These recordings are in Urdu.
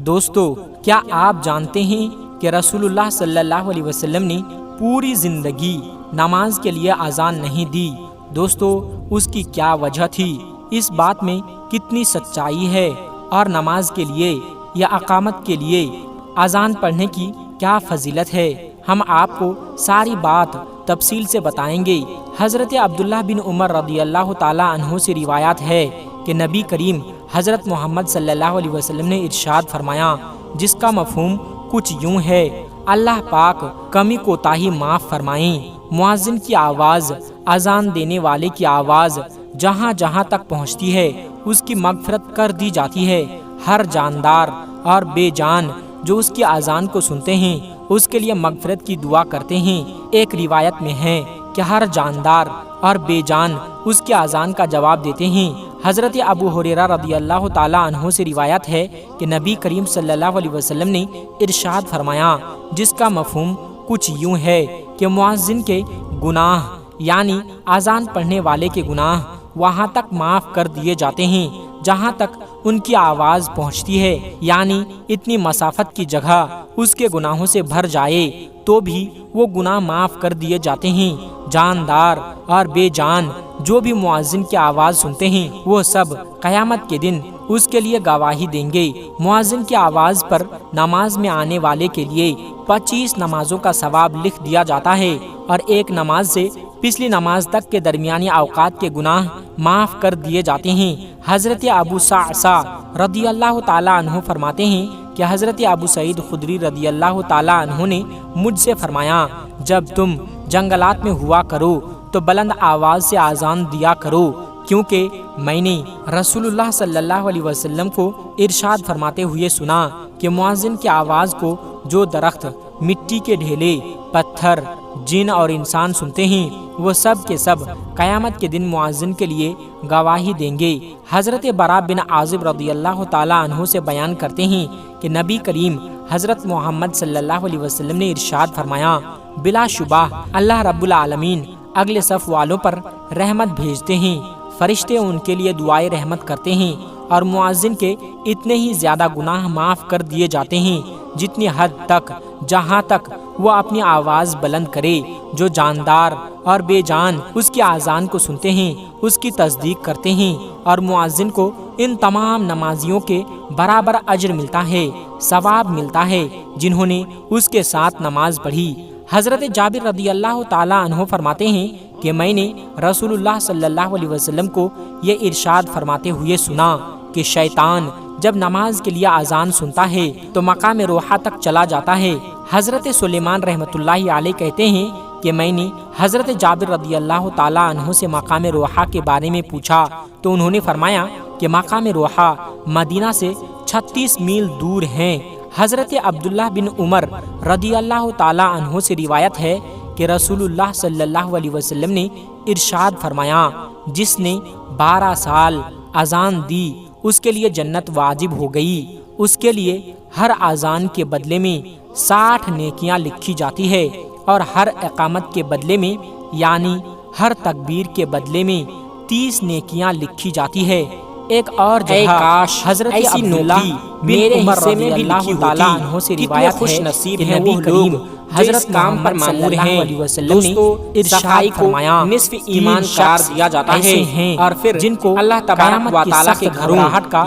دوستو، کیا آپ جانتے ہیں کہ رسول اللہ صلی اللہ علیہ وسلم نے پوری زندگی نماز کے لیے اذان نہیں دی؟ دوستو، اس کی کیا وجہ تھی؟ اس بات میں کتنی سچائی ہے؟ اور نماز کے لیے یا اقامت کے لیے اذان پڑھنے کی کیا فضیلت ہے؟ ہم آپ کو ساری بات تفصیل سے بتائیں گے۔ حضرت عبداللہ بن عمر رضی اللہ تعالیٰ عنہ سے روایت ہے کہ نبی کریم حضرت محمد صلی اللہ علیہ وسلم نے ارشاد فرمایا، جس کا مفہوم کچھ یوں ہے: اللہ پاک کمی کوتاہی معاف فرمائیں۔ مؤذن کی آواز، اذان دینے والے کی آواز جہاں جہاں تک پہنچتی ہے اس کی مغفرت کر دی جاتی ہے۔ ہر جاندار اور بے جان جو اس کی اذان کو سنتے ہیں اس کے لیے مغفرت کی دعا کرتے ہیں۔ ایک روایت میں ہے کہ ہر جاندار اور بے جان اس کی اذان کا جواب دیتے ہیں۔ حضرت ابو ہریرہ رضی اللہ تعالیٰ عنہ سے روایت ہے کہ نبی کریم صلی اللہ علیہ وسلم نے ارشاد فرمایا، جس کا مفہوم کچھ یوں ہے کہ مؤذن کے گناہ یعنی اذان پڑھنے والے کے گناہ وہاں تک معاف کر دیے جاتے ہیں جہاں تک ان کی آواز پہنچتی ہے، یعنی اتنی مسافت کی جگہ اس کے گناہوں سے بھر جائے تو بھی وہ گناہ معاف کر دیے جاتے ہیں۔ جاندار اور بے جان جو بھی مؤذن کی آواز سنتے ہیں وہ سب قیامت کے دن اس کے لیے گواہی دیں گے۔ مؤذن کی آواز پر نماز میں آنے والے کے لیے 25 نمازوں کا ثواب لکھ دیا جاتا ہے، اور ایک نماز سے پچھلی نماز تک کے درمیانی اوقات کے گناہ معاف کر دیے جاتے ہیں۔ حضرت ابو صعصع رضی اللہ تعالیٰ عنہ فرماتے ہیں کہ حضرت ابو سعید خدری رضی اللہ تعالیٰ عنہ نے مجھ سے فرمایا، جب تم جنگلات میں ہوا کرو تو بلند آواز سے اذان دیا کرو، کیونکہ میں نے رسول اللہ صلی اللہ علیہ وسلم کو ارشاد فرماتے ہوئے سنا کہ مؤذن کی آواز کو جو درخت، مٹی کے ڈھیلے، پتھر، جن اور انسان سنتے ہیں وہ سب کے سب قیامت کے دن مؤذن کے لیے گواہی دیں گے۔ حضرت براء بن عازب رضی اللہ تعالیٰ عنہ سے بیان کرتے ہیں کہ نبی کریم حضرت محمد صلی اللہ علیہ وسلم نے ارشاد فرمایا، بلا شبہ اللہ رب العالمین اگلے صف والوں پر رحمت بھیجتے ہیں، فرشتے ان کے لیے دعائے رحمت کرتے ہیں، اور مؤذن کے اتنے ہی زیادہ گناہ معاف کر دیے جاتے ہیں جتنی حد تک جہاں تک وہ اپنی آواز بلند کرے۔ جو جاندار اور بے جان اس کی اذان کو سنتے ہیں اس کی تصدیق کرتے ہیں، اور مؤذن کو ان تمام نمازیوں کے برابر اجر ملتا ہے، ثواب ملتا ہے جنہوں نے اس کے ساتھ نماز پڑھی۔ حضرت جابر رضی اللہ تعالیٰ عنہ فرماتے ہیں کہ میں نے رسول اللہ صلی اللہ علیہ وسلم کو یہ ارشاد فرماتے ہوئے سنا کہ شیطان جب نماز کے لیے اذان سنتا ہے تو مقام روحہ تک چلا جاتا ہے۔ حضرت سلیمان رحمۃ اللہ علیہ کہتے ہیں کہ میں نے حضرت جابر رضی اللہ تعالیٰ عنہ سے مقام روحہ کے بارے میں پوچھا تو انہوں نے فرمایا کہ مقام روحہ مدینہ سے 36 میل دور ہیں۔ حضرت عبداللہ بن عمر رضی اللہ تعالیٰ عنہ سے روایت ہے کہ رسول اللہ صلی اللہ علیہ وسلم نے ارشاد فرمایا، جس نے 12 سال اذان دی اس کے لیے جنت واجب ہو گئی، اس کے لیے ہر اذان کے بدلے میں 60 نیکیاں لکھی جاتی ہے، اور ہر اقامت کے بدلے میں یعنی ہر تکبیر کے بدلے میں 30 نیکیاں لکھی جاتی ہے۔ ایک اور جگہ کاش حضرت عبداللہ بن عمر رضی اللہ تعالیٰ عنہ سے روایت ہے کہ نبی کریم حضرت کام پر مامور ہیں دوستو، ارشاد فرمایا، نصف ایمان قرار دیا جاتا ہے، اور پھر جن کو اللہ تبارک و تعالیٰ کے گھروں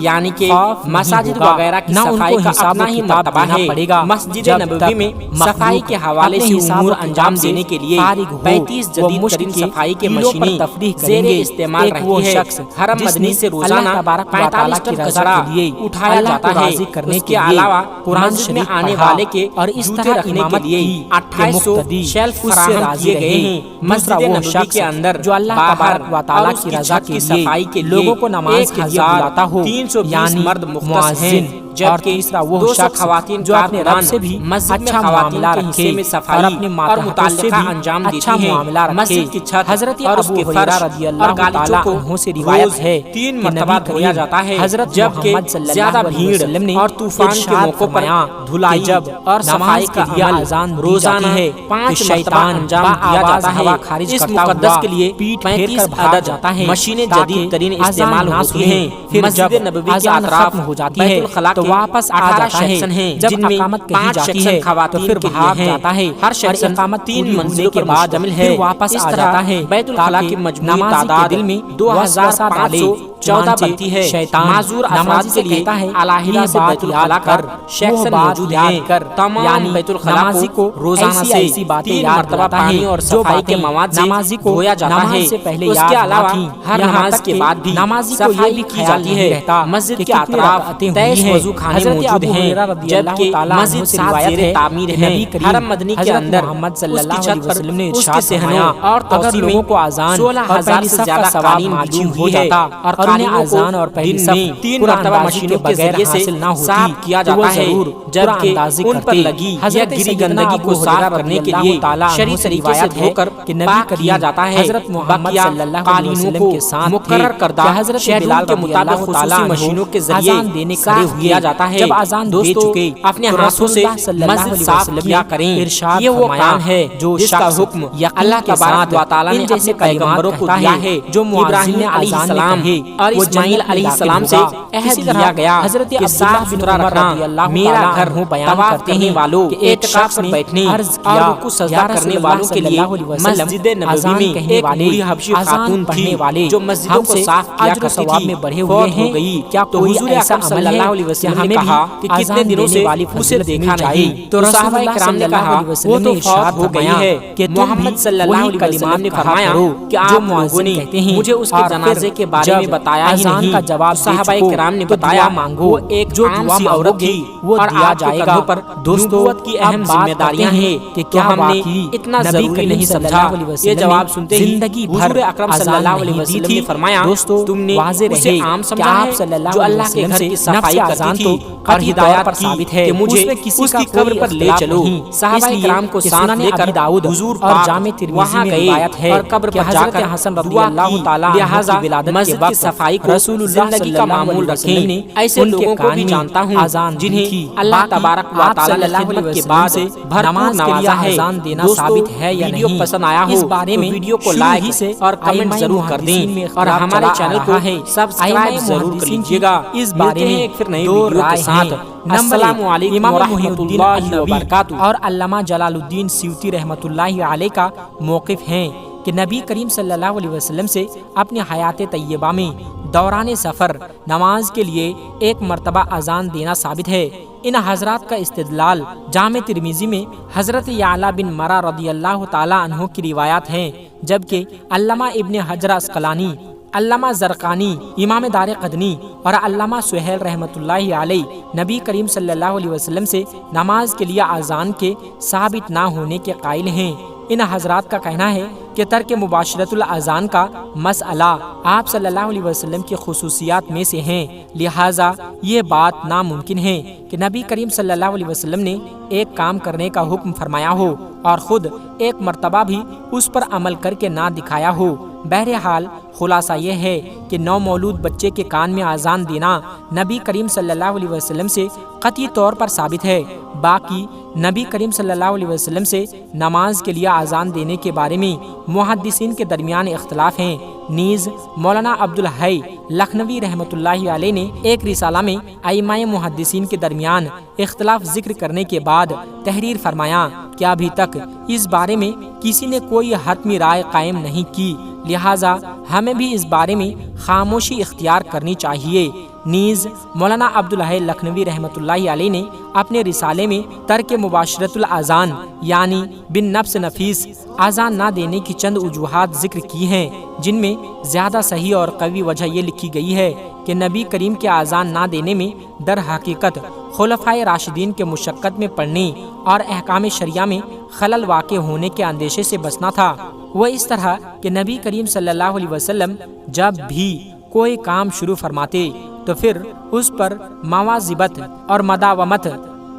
یعنی کہ مساجد وغیرہ کی صفائی کا اپنا ہی مرتبہ ہے۔ مسجد نبوی میں صفائی کے حوالے سے امور انجام دینے کے لیے 35 جدید ترین صفائی کے مشینیں زیر استعمال رہتی ہے۔ حرم مدنی سے روزانہ 45 ٹن کچرا اٹھایا جاتا ہے۔ اس کے علاوہ قرآن میں آنے والے کے اور اس طرح رکھنے کے لیے 2800 شیلف فراہم کیے گئے ہیں۔ مسجد نبوی کے اندر جو اللہ تبارک و تعالیٰ کی رضا کی صفائی کے لیے کو نماز کے لیے بلاتا ہو، یعنی مرد مؤذن، اور تیسرا وہ شخص خواتین جو اپنے رب سے بھی اچھا معاملہ رکھے اور اپنے ماتحتوں سے بھی اچھا معاملہ رکھے۔ حضرت ابو ہریرہ رضی اللہ تعالیٰ عنہ سے روایت ہے 3 مرتبہ دھویا جاتا ہے، حضرت محمد صلی اللہ علیہ وسلم نے اور طوفان کے موقع پر دھلائی جب اور صفائی کا عمل روزانہ 5 شیطان انجام دیا جاتا ہے۔ اس مقدس کے لیے پیٹ پھیر کر بھاگا جاتا ہے۔ مشینیں جدید ترین استعمال ہوتی ہیں۔ مسجد نبوی کے اطراف ہو جاتی ہے تو تو واپس آ جاتا ہے، جب اقامت کہی جاتی ہے تو پھر بھاگ جاتا ہے، ہر اور اقامت 3 پوری منزلوں ہونے کے پر بعد مشتمل ہے۔ پھر واپس اس آ طرح جاتا ہے بیت الخلاء کی تاکہ مجموعی نمازی کے تعداد دل میں 2514 بنتی ہے۔ شیطان معذور افراد نمازی کے سے لیے کہتا ہے علیحدہ یہ سے بات بیت الخلاء یاد کا کر، سیکشن وہ بات موجود یاد ہے۔ کر، تمام یعنی بیت الخلاء نمازی کو روزانہ ایسی باتیں 3 یاد مرتبہ دلاتا پانی ہے اور جو صفائی کے باتیں مواد سے نمازی کو دھویا جاتا ہے۔ نماز سے پہلے اس یاد کے نہ علاوہ تھیں، ہر یہاں نماز تک کے کہ بعد بھی نمازی کو یہ صفائی بھی کی خیال جاتی نہیں ہے۔ رہتا مسجد کہ کے کتنی اطراف رکعتیں ہوئی 23 ہیں۔ وضو خانے حضرت موجود ابو ہیں، ہریرہ رضی اللہ جبکہ تعالیٰ عنہ مسجد سے 7 روایت زیر ہے تعمیر کہ ہیں۔ نبی کریم حرم مدنی کے حضرت اندر محمد صلی اس کی اللہ چھت علیہ پر وسلم نے اس ارشاد کے صحنوں فرمایا، اور اگر توسیع میں لوگوں کو اذان 16,000 اور سے پہلی زیادہ صف کا قالین ثواب بچھی معلوم ہوئی ہو ہے، جاتا اور اور انہیں قالینوں کو اذان اور پہلی دن صف میں 3 قرآن مرتبہ اندازی مشینوں کے بغیر ذریعے سے حاصل نہ ہوتی صاف کیا تو وہ جاتا ہے، ضرور جبکہ قرآن اندازی ان پر کرتے۔ لگی یا حضرت گری سیدنا گندگی ابو کو صاف ہریرہ کرنے رضی کے اللہ لیے تعالیٰ عنہ شرعی سے طریقے سے روایت دھو ہے کر کہ نبی پاک کیا کریم جاتا ہے۔ حضرت محمد بقیہ صلی اللہ علیہ قالینوں وسلم کو کے ساتھ مقرر تھے کردہ کہ حضرت شیڈول بلال کے رضی مطابق اللہ تعالیٰ خصوصی عنہ مشینوں کے ذریعے اذان دینے کھڑے صاف ہوئے۔ کیا جاتا ہے۔ جب اذان دے دوستو چکے اپنے تو ہاتھوں رسول سے اللہ صلی اللہ مسجد علیہ صاف وسلم کیا نے کریں۔ ارشاد یہ وہ فرمایا، کام ہے جو جس کا شخص حکم یقین اللہ کے تبارک ساتھ و تعالیٰ نے ان جیسے اپنے پیغمبروں کو کلمات دیا کہتا ہے۔ جو مؤذن ابراہیم نے علیہ اذان میں السلام کہے اور وہ اسماعیل جنت میں علیہ داخل السلام سے ہوگا۔ عہد اسی لیا طرح گیا حضرت کہ عبداللہ صاف بن ستھرا عمر رکھنا۔ رضی اللہ میرا تعالیٰ گھر عنہ بیان طواف کرتے کرنے ہیں والوں کہ ایک اعتکاف شخص پر نے بیٹھنے عرض اور کیا، رکوع سجدہ یا کرنے رسول اللہ والوں کے صلی لیے اللہ علیہ وسلم مسجد نبوی اذان میں کہنے ایک والے بوڑھی حبشی اذان خاتون پڑھنے تھی والے جو مسجدوں ہم کو سے صاف کیا اجر و کرتی ثواب تھی، میں بڑھے ہوئے فوت ہیں۔ ہو گئی کیا تو کوئی حضور ایسا اکرم عمل صلی ہے اللہ علیہ کہ وسلم نے ہمیں بھی کہا کہ کتنے اذان دنوں دینے سے والی اسے فضیلت دیکھا مل جائے؟ نہیں، تو رسول صحابہ اللہ کرام صلی نے اللہ کہا علیہ وہ وسلم تو نے فوت ارشاد ہو گئی فرمایا ہے۔ کہ تم محمد بھی صلی اللہ وہی علیہ کلمات وسلم نے کہا فرمایا کرو کہ جو آپ لوگوں مؤذن نے کہتے ہیں، مجھے اس کے اور جنازے پھر کے بارے میں جب بتایا ہی اذان نہیں۔ کا جواب دے صحابہ چکو کرام نے تو بتایا دعا مانگو، وہ ایک جو عام دعا سی مانگو عورت گے تھی وہ اور دیا آپ کے جائے گا۔ کندھوں پر دوستو نبوت کی اب اہم بات ذمہ داریاں کرتے ہیں کہ تو کیا ہم نے واقعی اتنا نبی ضروری کریم نہیں صلی سمجھا۔ اللہ علیہ وسلم یہ نے جواب سنتے ہی زندگی بھر حضور اکرم صلی اذان اللہ علیہ نہیں دی وسلم تھی۔ نے فرمایا دوستو تم نے واضح اسے رہے عام کہ سمجھا آپ ہے صلی اللہ جو علیہ اللہ کے وسلم گھر سے کی نفس صفائی اذان کرتی تو تھی اور قطعی ہدایات طور پر کی ثابت ہے، کہ مجھے اس میں کسی اس کا کی قبر کوئی پر لے اختلاف چلو۔ نہیں۔ صحابہ اس لیے کرام کو کہ ساتھ سنن لے کر ابی داؤد حضور اور پاک جامع ترمذی وہاں میں گئے روایت ہے اور قبر کہ پر جا حضرت کر حسن رضی دعا اللہ کی۔ تعالیٰ عنہ لہٰذا کی ولادت کے مسجد کی وقت صفائی کو رسول اللہ زندگی صلی کا اللہ معمول علیہ وسلم رکھیں۔ نے ایسے ان کے لوگوں کو کان بھی میں جانتا ہوں اذان دی جنہیں تھی۔ اللہ باقی تبارک و آپ تعالیٰ صلی نے اللہ علیہ خدمت کے وسلم بعد سے بھرپور نماز کے لیے نوازا ہے۔ اذان دینا دوستو ثابت ہے یا ویڈیو نہیں، پسند آیا ہو اس بارے تو میں ویڈیو کو شروع لائک ہی سے اور کمنٹ ائمہ ضرور کر دیں محدثین میں اور اختلاف ہمارے چلا چینل آ کو رہا ہے۔ سبسکرائب ائمہ ضرور کر محدثین لیجیے کی گا۔ اس بارے ملتے ہیں میں ایک پھر نئی دو ویڈیو کے رائے ساتھ۔ ہیں۔ نمبر السلام ایک، علیکم امام محی ورحمۃ الدین اللہ النووی وبرکاتہ۔ اور علامہ جلال الدین سیوطی رحمۃ اللہ علیہ کا موقف ہیں کہ نبی کریم صلی اللہ علیہ وسلم سے اپنی حیات طیبہ میں دوران سفر نماز کے لیے ایک مرتبہ اذان دینا ثابت ہے۔ ان حضرات کا استدلال جامع ترمذی میں حضرت یعلا بن مرہ رضی اللہ تعالیٰ عنہ کی روایات ہیں، جبکہ علامہ ابن حجر عسقلانی، علامہ زرقانی، امام دار قطنی اور علامہ سہیل رحمۃ اللہ علیہ نبی کریم صلی اللہ علیہ وسلم سے نماز کے لیے اذان کے ثابت نہ ہونے کے قائل ہیں۔ ان حضرات کا کہنا ہے کہ ترک مباشرت الاذان کا مسئلہ آپ صلی اللہ علیہ وسلم کی خصوصیات میں سے ہیں، لہٰذا یہ بات ناممکن ہے کہ نبی کریم صلی اللہ علیہ وسلم نے ایک کام کرنے کا حکم فرمایا ہو اور خود ایک مرتبہ بھی اس پر عمل کر کے نہ دکھایا ہو۔ بہرحال خلاصہ یہ ہے کہ نو مولود بچے کے کان میں اذان دینا نبی کریم صلی اللہ علیہ وسلم سے قطعی طور پر ثابت ہے۔ باقی نبی کریم صلی اللہ علیہ وسلم سے نماز کے لیے اذان دینے کے بارے میں محدثین کے درمیان اختلاف ہیں۔ نیز مولانا عبدالحی لکھنوی رحمۃ اللہ علیہ نے ایک رسالہ میں ائمہ محدثین کے درمیان اختلاف ذکر کرنے کے بعد تحریر فرمایا کہ ابھی تک اس بارے میں کسی نے کوئی حتمی رائے قائم نہیں کی، لہٰذا ہمیں بھی اس بارے میں خاموشی اختیار کرنی چاہیے۔ نیز مولانا عبدالحی لکھنوی رحمۃ اللہ علیہ نے اپنے رسالے میں ترک مباشرت الاذان یعنی بن نفس نفیس اذان نہ دینے کی چند وجوہات ذکر کی ہیں، جن میں زیادہ صحیح اور قوی وجہ یہ لکھی گئی ہے کہ نبی کریم کے اذان نہ دینے میں در حقیقت خلفائے راشدین کے مشقت میں پڑنے اور احکام شریعہ میں خلل واقع ہونے کے اندیشے سے بچنا تھا۔ وہ اس طرح کہ نبی کریم صلی اللہ علیہ وسلم جب بھی کوئی کام شروع فرماتے تو پھر اس پر مواظبت اور مداومت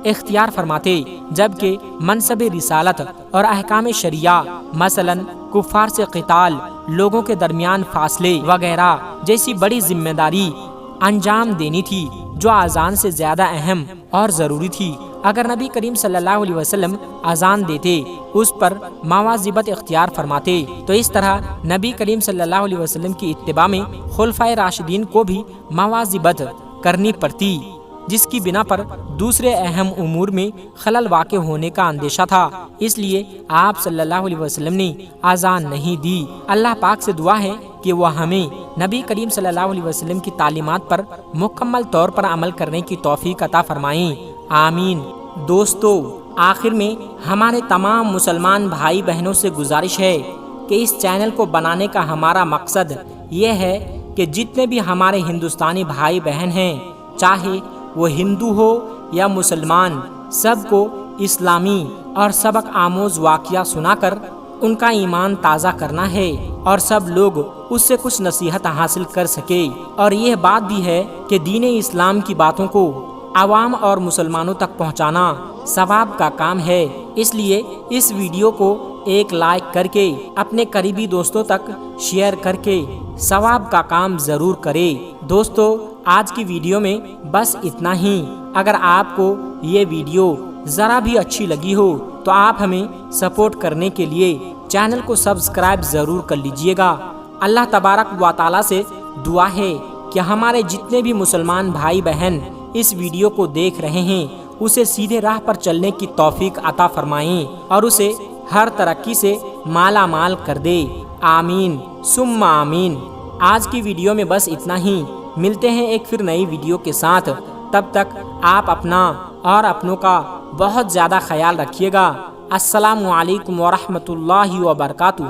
اختیار فرماتے، جبکہ منصب رسالت اور احکام شریعہ مثلا کفار سے قتال، لوگوں کے درمیان فاصلے وغیرہ جیسی بڑی ذمہ داری انجام دینی تھی جو اذان سے زیادہ اہم اور ضروری تھی۔ اگر نبی کریم صلی اللہ علیہ وسلم اذان دیتے، اس پر مواظبت اختیار فرماتے، تو اس طرح نبی کریم صلی اللہ علیہ وسلم کی اتباع میں خلفائے راشدین کو بھی مواظبت کرنی پڑتی۔ جس کی بنا پر دوسرے اہم امور میں خلل واقع ہونے کا اندیشہ تھا، اس لیے آپ صلی اللہ علیہ وسلم نے اذان نہیں دی۔ اللہ پاک سے دعا ہے کہ وہ ہمیں نبی کریم صلی اللہ علیہ وسلم کی تعلیمات پر مکمل طور پر عمل کرنے کی توفیق عطا فرمائیں، آمین۔ دوستو، آخر میں ہمارے تمام مسلمان بھائی بہنوں سے گزارش ہے کہ اس چینل کو بنانے کا ہمارا مقصد یہ ہے کہ جتنے بھی ہمارے ہندوستانی بھائی بہن ہیں، چاہے وہ ہندو ہو یا مسلمان، سب کو اسلامی اور سبق آموز واقعہ سنا کر ان کا ایمان تازہ کرنا ہے اور سب لوگ اس سے کچھ نصیحت حاصل کر سکے۔ اور یہ بات بھی ہے کہ دین اسلام کی باتوں کو عوام اور مسلمانوں تک پہنچانا ثواب کا کام ہے، اس لیے اس ویڈیو کو ایک لائک کر کے اپنے قریبی دوستوں تک شیئر کر کے ثواب کا کام ضرور کرے۔ دوستو، آج کی ویڈیو میں بس اتنا ہی۔ اگر آپ کو یہ ویڈیو ذرا بھی اچھی لگی ہو تو آپ ہمیں سپورٹ کرنے کے لیے چینل کو سبسکرائب ضرور کر لیجئے گا۔ اللہ تبارک و تعالی سے دعا ہے کہ ہمارے جتنے بھی مسلمان بھائی بہن اس ویڈیو کو دیکھ رہے ہیں، اسے سیدھے راہ پر چلنے کی توفیق عطا فرمائیں اور اسے ہر ترقی سے مالا مال کر دے، آمین ثم آمین۔ آج کی ویڈیو میں بس اتنا ہی، ملتے ہیں ایک پھر نئی ویڈیو کے ساتھ۔ تب تک آپ اپنا اور اپنوں کا بہت زیادہ خیال رکھیے گا۔ السلام علیکم ورحمۃ اللہ وبرکاتہ۔